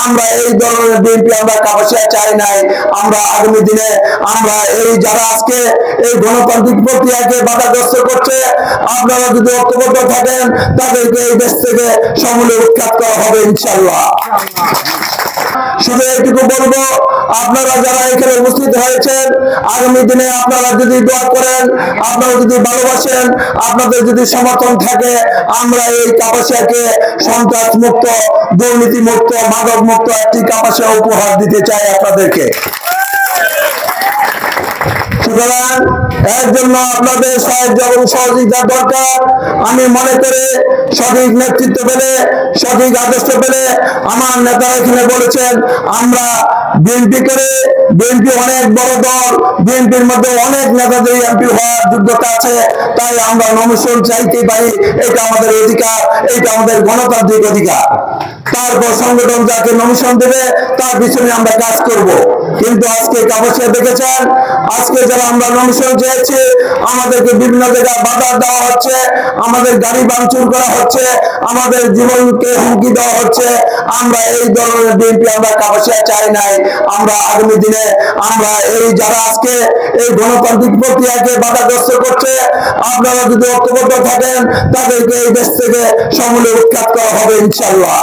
আমরা এই ধরনের বিএনপি আমরা কাপাসিয়া চাই নাই। আমরা আগামী দিনে আমরা এই যারা আজকে এই গণতান্ত্রিক প্রক্রিয়াকে বাধাগ্রস্ত করছে, আপনারা যদি ঐক্যবদ্ধ থাকেন তাদেরকে এই দেশ থেকে সমূলে উৎখাত করা হবে ইনশাআল্লাহ। শুধু এইটুকু বলবো, আপনারা যারা এখানে উপস্থিত হয়েছেন, আগামী দিনে আপনারা যদি দোয়া করেন, আপনারা যদি ভালোবাসেন, আপনাদের যদি সমর্থন থাকে, আমরা এই কাপাসিয়াকে সন্ত্রাস মুক্ত, দুর্নীতি মুক্ত, মাদক মুক্ত একটি কাপাসিয়া উপহার দিতে চাই আপনাদেরকে। সুতরাং এর জন্য আপনাদের সাহায্য এবং সহযোগিতা দরকার। আমি মনে করি সঠিক নেতৃত্ব পেলে, সঠিক আদর্শ পেলে, আমার নেতা এখানে বলেছেন আমরা বিএনপি করে, বিএনপি অনেক বড় দল, বিএনপির মধ্যে অনেক নেতাদের এমপি হওয়ার যোগ্যতা আছে, তাই আমরা নমিনেশন চাইতে পারি, এটা আমাদের অধিকার, এটা আমাদের গণতান্ত্রিক অধিকার। তারপর সংগঠন যাকে নমিনেশন দেবে তার পিছনে আমরা কাজ করব। কিন্তু আজকে কাপাসিয়া দেখেছেন, আজকে যারা আমরা নমিনেশন চেয়েছি আমাদেরকে বিভিন্ন জায়গায় বাধা দেওয়া হচ্ছে, আমাদের গাড়ি ভাঙচুর করা হচ্ছে, আমাদের জীবনকে হুমকি দেওয়া হচ্ছে। আমরা এই ধরনের বিএনপি আমরা কাপাসিয়া চাই নাই। আমরা আগামী দিনে আমরা এই যারা আজকে এই গণতান্ত্রিক প্রক্রিয়াকে বাধাগ্রস্ত করছে, আপনারা যদি ঐক্যবদ্ধ থাকেন তাদেরকে এই দেশ থেকে সমূলে উৎখাত করা হবে ইনশাআল্লাহ।